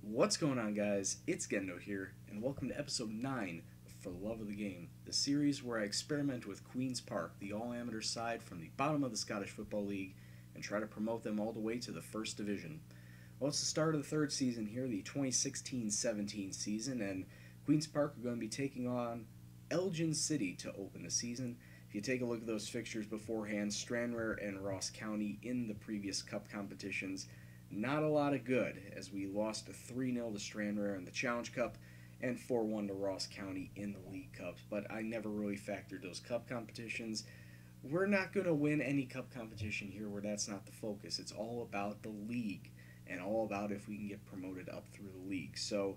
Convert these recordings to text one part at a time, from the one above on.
What's going on, guys? It's Gendo here, and welcome to episode 9 of For the Love of the Game, the series where I experiment with Queen's Park, the all-amateur side from the bottom of the Scottish Football League, and try to promote them all the way to the First Division. Well, it's the start of the third season here, the 2016-17 season, and Queen's Park are going to be taking on Elgin City to open the season. If you take a look at those fixtures beforehand, Stranraer and Ross County in the previous cup competitions, not a lot of good, as we lost 3-0 to Stranraer in the Challenge Cup and 4-1 to Ross County in the League Cups, but I never really factored those cup competitions. We're not going to win any cup competition here where that's not the focus. It's all about the league and all about if we can get promoted up through the league. So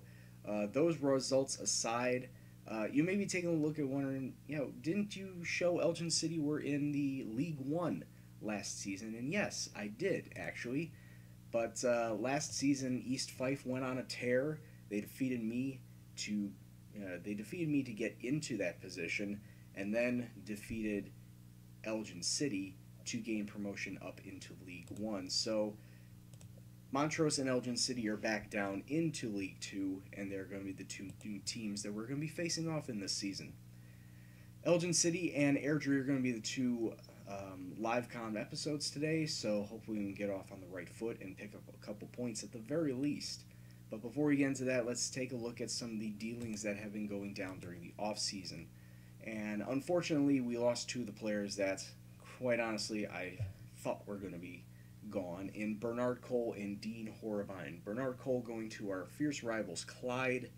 those results aside, you may be taking a look at wondering, didn't you show Elgin City were in the League One last season? And yes, I did, actually. But last season, East Fife went on a tear. They defeated me to get into that position, and then defeated Elgin City to gain promotion up into League One. So Montrose and Elgin City are back down into League Two, and they're going to be the two new teams that we're going to be facing off in this season. Elgin City and Airdrie are going to be the two live com episodes today, so hopefully we can get off on the right foot and pick up a couple points at the very least. But before we get into that, let's take a look at some of the dealings that have been going down during the off season. And unfortunately, we lost two of the players that, quite honestly, I thought were going to be gone, in Bernard Cole and Dean Horribine. Bernard Cole going to our fierce rivals Clyde,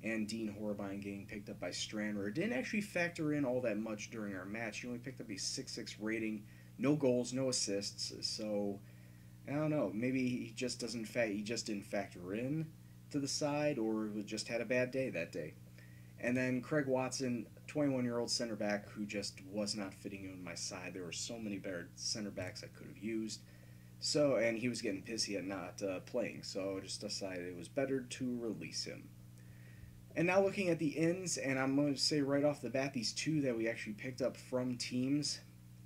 and Dean Horribine getting picked up by Stranraer. Didn't actually factor in all that much during our match. He only picked up a 6.6 rating, no goals, no assists. So I don't know. Maybe he just didn't factor in to the side, or just had a bad day that day. And then Craig Watson, 21-year-old center back who just was not fitting in my side. There were so many better center backs I could have used. So, and he was getting pissy at not playing. So I just decided it was better to release him. And now looking at the ins, and I'm going to say right off the bat, these two that we actually picked up from teams,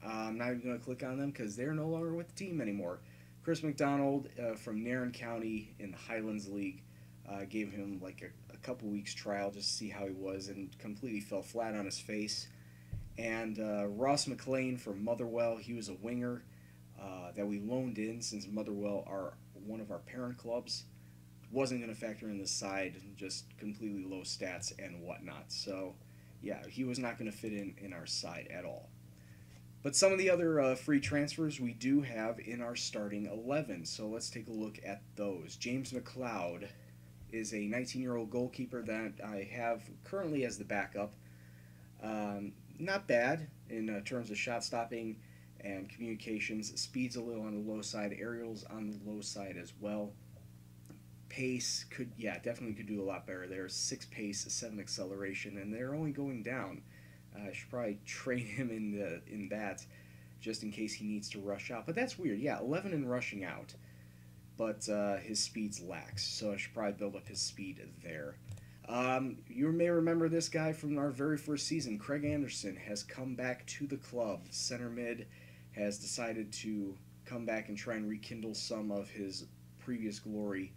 I'm not even going to click on them because they're no longer with the team anymore. Chris McDonald from Nairn County in the Highlands League, gave him like a couple weeks trial just to see how he was, and completely fell flat on his face. And Ross McLean from Motherwell, he was a winger that we loaned in since Motherwell are one of our parent clubs. Wasn't going to factor in the side, just completely low stats and whatnot. So, yeah, he was not going to fit in our side at all. But some of the other free transfers we do have in our starting 11. So let's take a look at those. James McLeod is a 19-year-old goalkeeper that I have currently as the backup. Not bad in terms of shot stopping and communications. Speed's a little on the low side. Aerials on the low side as well. Pace definitely could do a lot better. There's 6 pace, 7 acceleration, and they're only going down. I should probably train him in that, just in case he needs to rush out. But that's weird. Yeah, 11 in rushing out, but his speed's lax, so I should probably build up his speed there. You may remember this guy from our very first season. Craig Anderson has come back to the club. Center mid has decided to come back and try and rekindle some of his previous glory.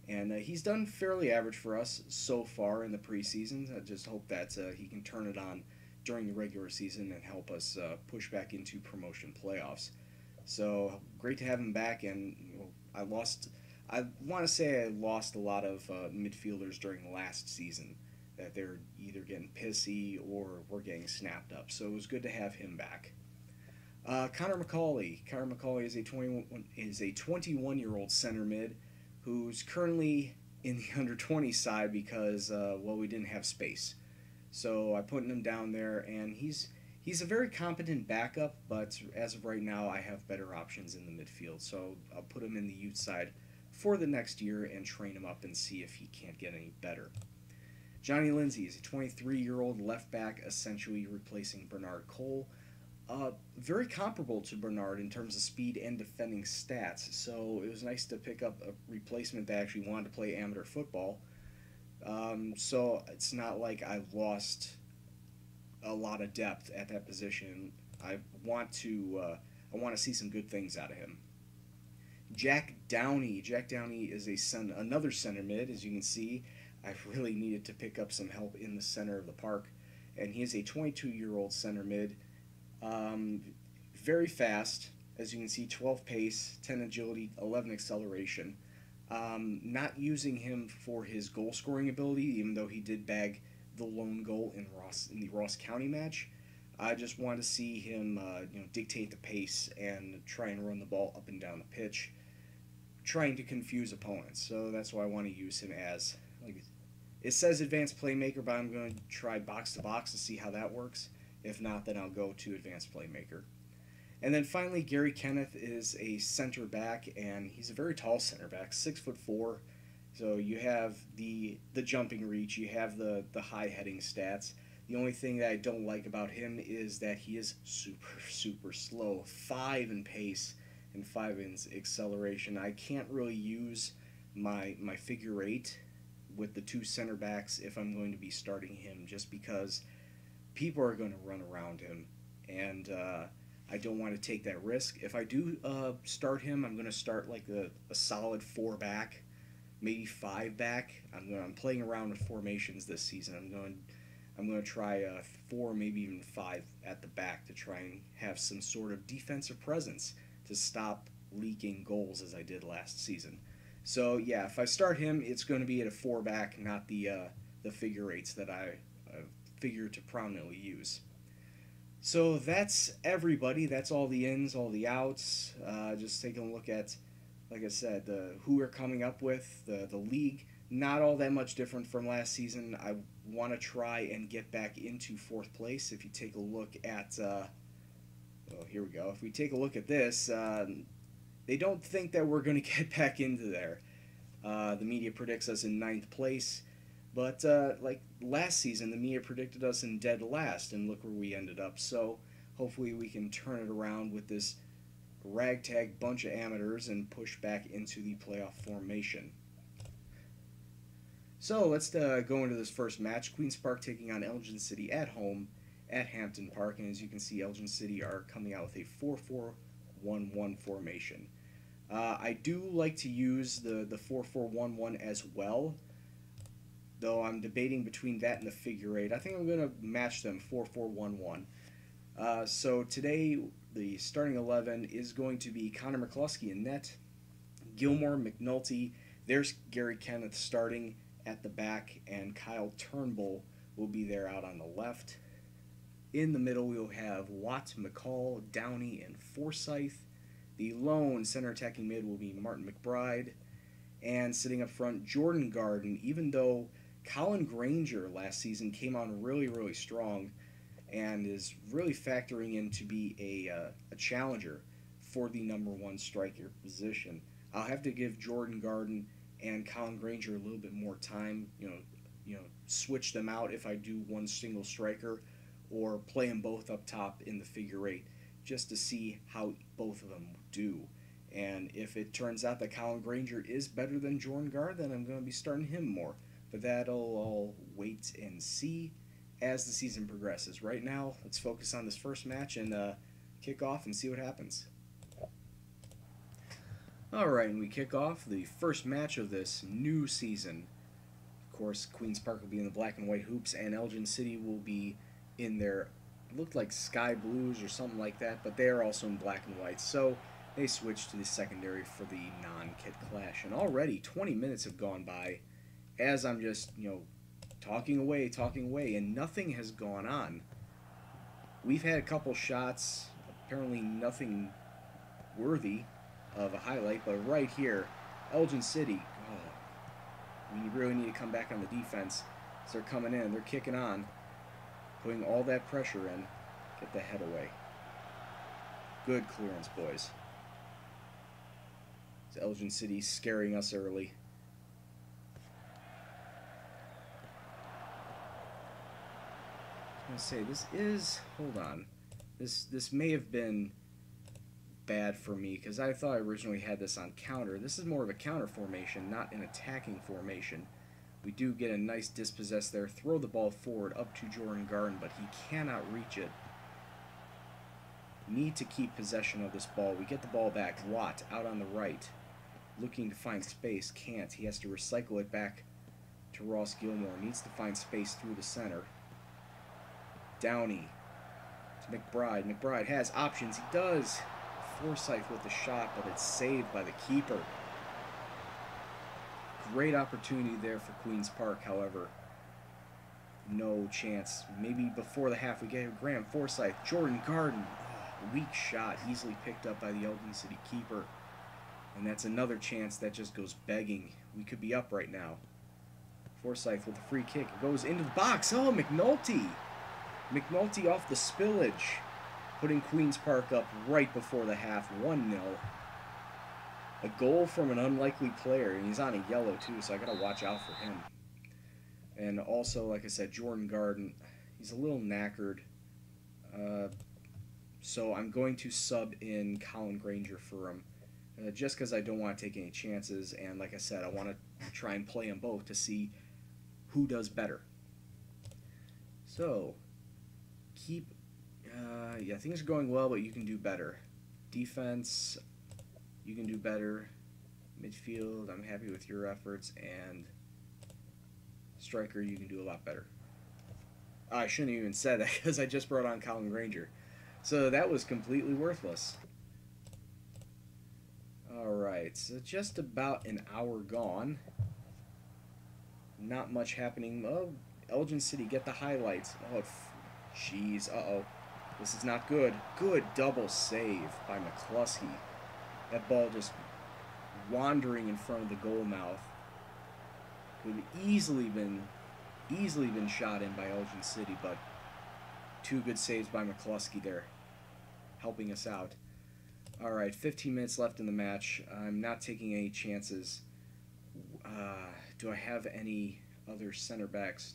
And he's done fairly average for us so far in the preseason. I just hope that he can turn it on during the regular season and help us push back into promotion playoffs. So great to have him back. And I want to say I lost a lot of midfielders during last season, that they're either getting pissy or were getting snapped up. So it was good to have him back. Connor McCauley. Connor McCauley is a 21-year-old center mid who's currently in the under-20 side because, we didn't have space. So I put him down there, and he's a very competent backup, but as of right now, I have better options in the midfield. So I'll put him in the youth side for the next year and train him up and see if he can't get any better. Johnny Lindsay is a 23-year-old left back, essentially replacing Bernard Cole. Very comparable to Bernard in terms of speed and defending stats, so it was nice to pick up a replacement that actually wanted to play amateur football. So it's not like I've lost a lot of depth at that position. I want to see some good things out of him. Jack Downey. Jack Downey is another center mid. As you can see, I've really needed to pick up some help in the center of the park. And he is a 22-year-old center mid. Very fast. As you can see, 12 pace, 10 agility, 11 acceleration. Not using him for his goal scoring ability, even though he did bag the lone goal in the Ross County match. I just want to see him dictate the pace and try and run the ball up and down the pitch, trying to confuse opponents. So that's why I want to use him as, like, it says advanced playmaker, but I'm going to try box to box to see how that works. If not, then I'll go to advanced playmaker. And then finally, Gary Kenneth is a center back, and he's a very tall center back, 6'4". So you have the jumping reach, you have the high heading stats. The only thing that I don't like about him is that he is super slow. 5 in pace and 5 in acceleration. I can't really use my figure 8 with the 2 center backs if I'm going to be starting him, just because people are going to run around him, and I don't want to take that risk. If I do start him, I'm going to start like a solid 4 back, maybe 5 back. I'm playing around with formations this season. I'm going to try 4, maybe even 5 at the back to try and have some sort of defensive presence to stop leaking goals as I did last season. So yeah, if I start him, it's going to be at a 4 back, not the figure 8s that I figure to prominently use. So that's everybody. That's all the ins, all the outs. Just taking a look at, like I said, who we're coming up with, the league. Not all that much different from last season. I want to try and get back into 4th place. If you take a look at, here we go. If we take a look at this, they don't think that we're going to get back into there. The media predicts us in 9th place. But like last season, the media predicted us in dead last, and look where we ended up. So hopefully we can turn it around with this ragtag bunch of amateurs and push back into the playoff formation. So let's go into this first match. Queen's Park taking on Elgin City at home at Hampton Park. And as you can see, Elgin City are coming out with a 4-4-1-1 formation. I do like to use the 4-4-1-1 as well, though I'm debating between that and the figure 8. I think I'm going to match them 4-4-1-1. So today, the starting 11 is going to be Connor McCluskey in net, Gilmore, McNulty. There's Gary Kenneth starting at the back, and Kyle Turnbull will be there out on the left. In the middle, we'll have Watt, McCall, Downey, and Forsyth. The lone center attacking mid will be Martin McBride. And sitting up front, Jordan Garden, even though Colin Granger last season came on really strong and is really factoring in to be a challenger for the #1 striker position. I'll have to give Jordan Garden and Colin Granger a little bit more time, switch them out if I do one single striker, or play them both up top in the figure 8 just to see how both of them do. And if it turns out that Colin Granger is better than Jordan Garden, then I'm going to be starting him more. But that'll all wait and see as the season progresses. Right now, let's focus on this first match and kick off and see what happens. Alright, and we kick off the first match of this new season. Of course, Queen's Park will be in the black and white hoops, and Elgin City will be in their, looked like sky blues or something like that, but they are also in black and white. So they switched to the secondary for the non-kit clash. And already 20 minutes have gone by as I'm just, talking away, and nothing has gone on. We've had a couple shots, apparently nothing worthy of a highlight, but right here, Elgin City, we really need to come back on the defense. So they're coming in, they're kicking on, putting all that pressure in, get the head away. Good clearance, boys. It's Elgin City scaring us early. I was going to say, this is, hold on, this may have been bad for me, because I thought I originally had this on counter. This is more of a counter formation, not an attacking formation. We do get a nice dispossess there, throw the ball forward up to Jordan Garden, but he cannot reach it. Need to keep possession of this ball. We get the ball back. Watt out on the right. looking to find space. Can't. He has to recycle it back to Ross Gilmore. Needs to find space through the center. Downey to McBride. McBride has options. He does. Forsyth with the shot, but it's saved by the keeper. Great opportunity there for Queen's Park, however. No chance. Maybe before the half we get Graham Forsyth. Jordan Garden. Oh, weak shot. Easily picked up by the Elgin City keeper. And that's another chance that just goes begging. We could be up right now. Forsyth with a free kick. It goes into the box. Oh, McNulty. McNulty off the spillage. Putting Queen's Park up right before the half. 1-0. A goal from an unlikely player. And he's on a yellow too, so I got to watch out for him. And also, like I said, Jordan Garden. He's a little knackered. So I'm going to sub in Colin Granger for him. Just because I don't want to take any chances, and like I said, I want to try and play them both to see who does better. So, yeah, things are going well, but you can do better. Defense, you can do better. Midfield, I'm happy with your efforts, and striker, you can do a lot better. I shouldn't have even said that because I just brought on Colin Granger. So that was completely worthless. Alright, so just about an hour gone. Not much happening. Oh, Elgin City, get the highlights. Oh, jeez, uh-oh. This is not good. Good double save by McCluskey. That ball just wandering in front of the goal mouth. Could have easily been shot in by Elgin City, but two good saves by McCluskey there, helping us out. Alright, 15 minutes left in the match. I'm not taking any chances. Do I have any other center backs?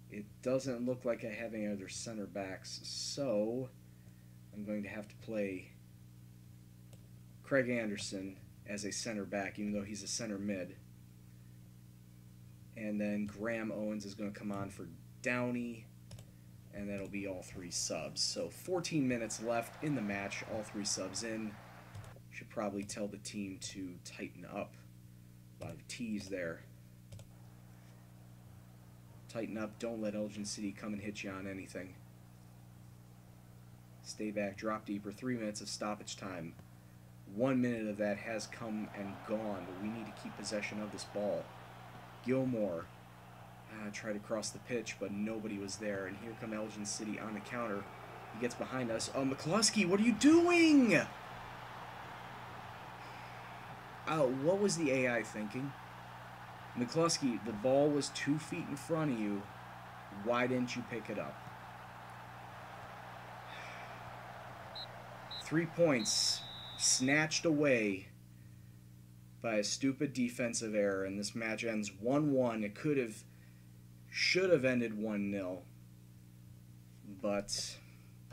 It doesn't look like I have any other center backs, so I'm going to have to play Craig Anderson as a center back, even though he's a center mid. And then Graham Owens is going to come on for Downey. And that'll be all three subs. So 14 minutes left in the match, all three subs in. Should probably tell the team to tighten up. A lot of T's there. Tighten up, don't let Elgin City come and hit you on anything. Stay back, drop deeper, 3 minutes of stoppage time. 1 minute of that has come and gone, but we need to keep possession of this ball. Gilmore tried to cross the pitch, but nobody was there. And here come Elgin City on the counter. He gets behind us. Oh, McCluskey, what are you doing? Oh, what was the AI thinking? McCluskey, the ball was 2 feet in front of you. Why didn't you pick it up? 3 points snatched away by a stupid defensive error, and this match ends 1-1. It should have ended 1-0, but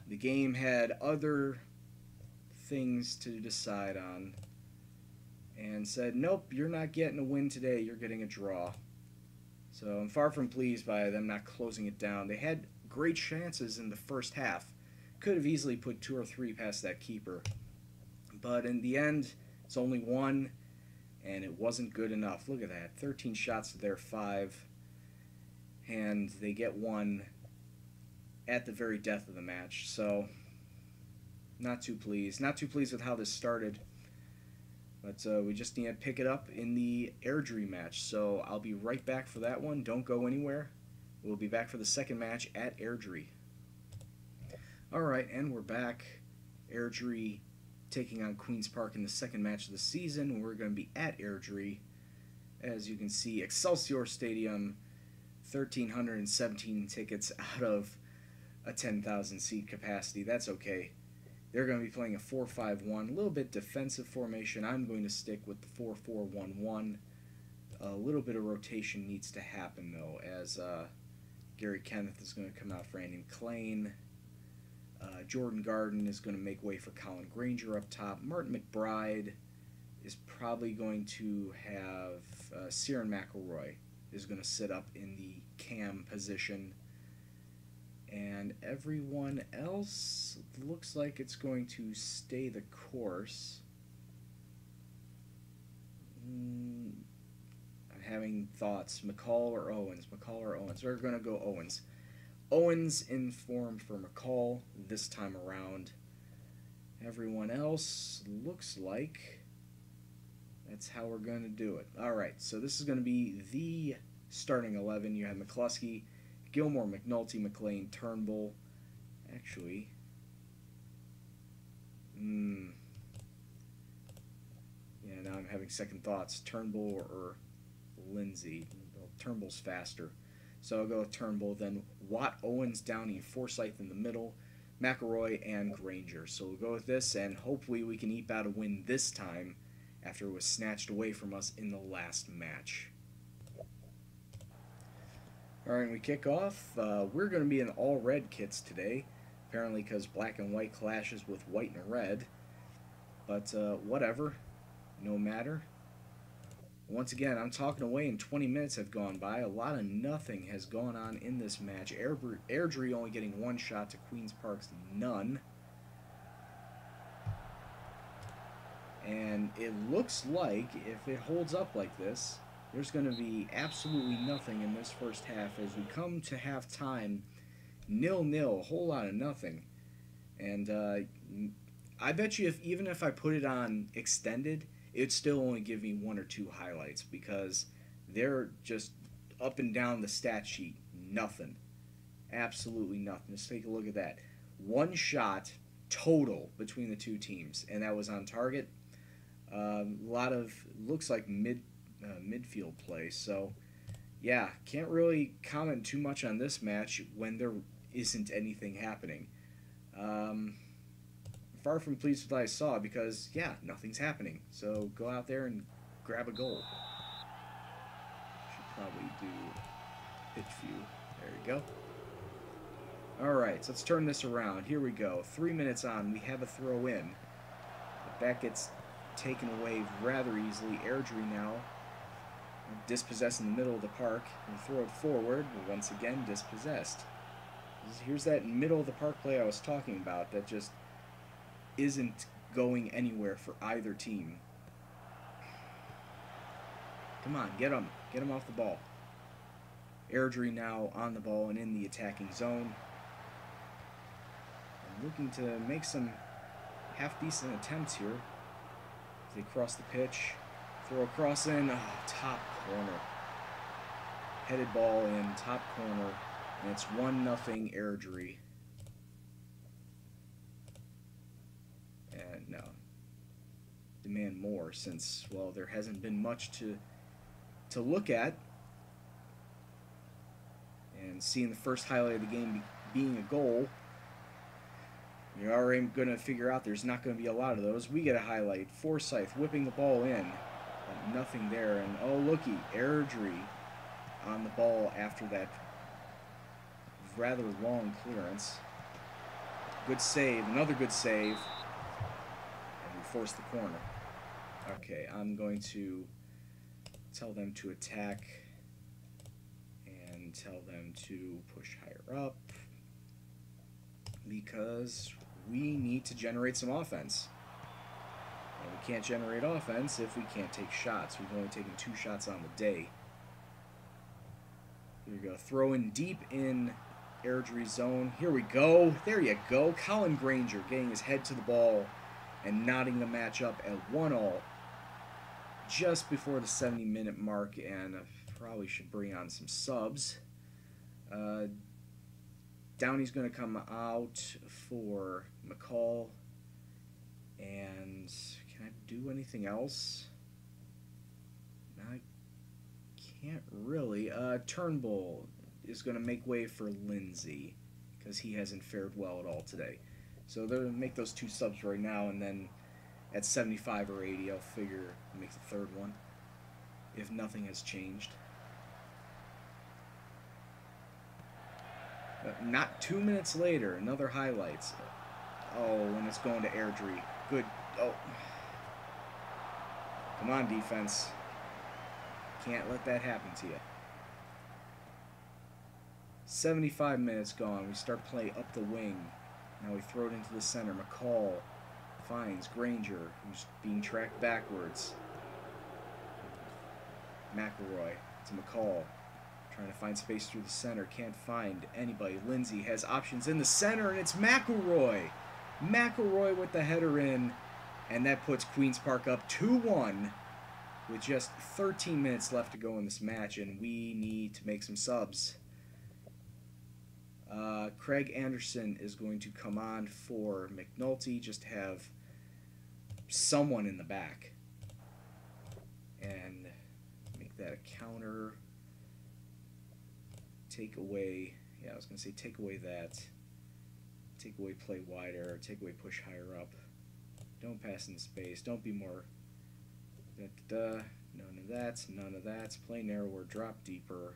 the game had other things to decide on and said, nope, you're not getting a win today, you're getting a draw. So I'm far from pleased by them not closing it down. They had great chances in the first half. Could have easily put 2 or 3 past that keeper, but in the end it's only 1, and it wasn't good enough. Look at that, 13 shots to their 5. And they get 1 at the very death of the match. So, not too pleased. Not too pleased with how this started. But we just need to pick it up in the Airdrie match. So, I'll be right back for that one. Don't go anywhere. We'll be back for the second match at Airdrie. Alright, and we're back. Airdrie taking on Queen's Park in the second match of the season. We're going to be at Airdrie. As you can see, Excelsior Stadium. 1,317 tickets out of a 10,000 seat capacity. That's okay. They're going to be playing a 4-5-1, a little bit defensive formation. I'm going to stick with the 4-4-1-1. A little bit of rotation needs to happen, though, as Gary Kenneth is going to come out for Andy McLean. Jordan Garden is going to make way for Colin Granger up top. Martin McBride is probably going to have Ciaran McElroy is going to sit up in the cam position, and everyone else looks like it's going to stay the course. I'm having thoughts. McCall or Owens? McCall or Owens? We're going to go Owens. Owens in form for McCall this time around. Everyone else looks like that's how we're going to do it. Alright, so this is going to be the starting 11. You have McCluskey, Gilmore, McNulty, McLean, Turnbull. Actually, yeah, now I'm having second thoughts. Turnbull or Lindsay. Well, Turnbull's faster. So I'll go with Turnbull, then Watt, Owens, Downey, Forsyth in the middle, McElroy, and Granger. So we'll go with this, and hopefully we can eke out a win this time after it was snatched away from us in the last match. Alright, we kick off. We're going to be in all red kits today, apparently because black and white clashes with white and red. But whatever, no matter. Once again, I'm talking away and 20 minutes have gone by. A lot of nothing has gone on in this match. Airdrie only getting one shot to Queen's Park's none. And it looks like if it holds up like this, there's going to be absolutely nothing in this first half as we come to halftime 0-0, a whole lot of nothing. And I bet you even if I put it on extended, it'd still only give me one or two highlights because they're just up and down the stat sheet, nothing. Absolutely nothing. Let's take a look at that. One shot total between the two teams, and that was on target. A lot of, looks like midfield play, so yeah, can't really comment too much on this match when there isn't anything happening. Far from pleased with what I saw because, yeah, nothing's happening. So go out there and grab a goal. Should probably do pitch view. There you go. Alright, so let's turn this around. Here we go. 3 minutes on, we have a throw in. But that gets taken away rather easily. Airdrie now dispossessed in the middle of the park. And throw it forward, once again dispossessed. Here's that middle of the park play I was talking about that just isn't going anywhere for either team. Come on, get him off the ball. Airdrie now on the ball and in the attacking zone. I'm looking to make some half-decent attempts here. They cross the pitch, throw a cross in, top corner. Headed ball in, top corner, and it's 1-0 Airdrie. And no, demand more since, well, there hasn't been much to look at. And seeing the first highlight of the game being a goal, you're already going to figure out there's not going to be a lot of those. We get a highlight. Forsyth whipping the ball in. But nothing there. And oh, looky, Airdrie on the ball after that rather long clearance. Good save. Another good save. And we force the corner. Okay, I'm going to tell them to attack and tell them to push higher up because we need to generate some offense. And we can't generate offense if we can't take shots. We've only taken 2 shots on the day. Here we go. Throw in deep in Airdrie zone. Here we go. There you go. Colin Granger getting his head to the ball and knotting the match up at 1-1 just before the 70-minute mark, and I probably should bring on some subs. Downey's going to come out for McCall, and can I do anything else? I can't really. Turnbull is going to make way for Lindsay because he hasn't fared well at all today. So they're going to make those 2 subs right now, and then at 75 or 80, I'll figure make the third one if nothing has changed. Not 2 minutes later, another highlights. Oh, and it's going to Airdrie. Good. Oh. Come on, defense. Can't let that happen to you. 75 minutes gone. We start playing up the wing. Now we throw it into the center. McCall finds Granger, who's being tracked backwards. McElroy to McCall. Trying to find space through the center. Can't find anybody. Lindsay has options in the center, and it's McElroy. McElroy with the header in, and that puts Queen's Park up 2-1 with just 13 minutes left to go in this match, and we need to make some subs. Craig Anderson is going to come on for McNulty, just to have someone in the back. And make that a counter. Take away, yeah, I was going to say take away that. Take away play wider, take away push higher up. Don't pass in space, don't be more. None of that, none of that. Play narrower, drop deeper.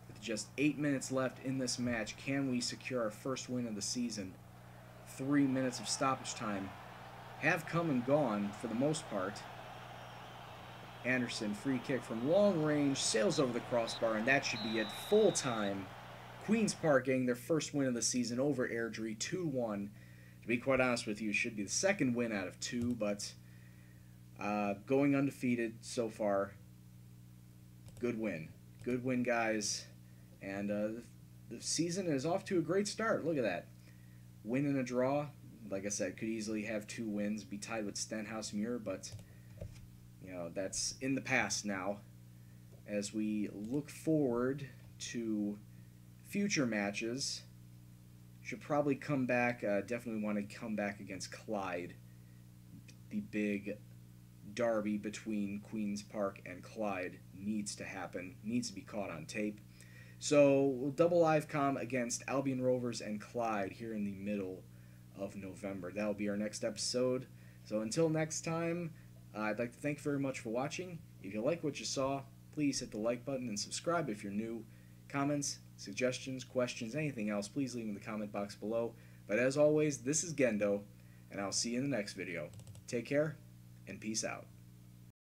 With just 8 minutes left in this match, can we secure our first win of the season? 3 minutes of stoppage time have come and gone for the most part. Anderson, free kick from long range, sails over the crossbar, and that should be it. Full time. Queen's Park getting their first win of the season over Airdrie, 2-1. To be quite honest with you, it should be the second win out of 2, but going undefeated so far. Good win. Good win, guys. And the season is off to a great start. Look at that. Win and a draw. Like I said, could easily have 2 wins, be tied with Stenhouse Muir, but you know, that's in the past now. As we look forward to future matches, should probably come back, definitely want to come back against Clyde. The big derby between Queen's Park and Clyde needs to happen, needs to be caught on tape. So we'll double live com against Albion Rovers and Clyde here in the middle of November. That'll be our next episode. So until next time, I'd like to thank you very much for watching. If you like what you saw, please hit the like button and subscribe if you're new. Comments, suggestions, questions, anything else, please leave in the comment box below. But as always, this is Gendo, and I'll see you in the next video. Take care, and peace out.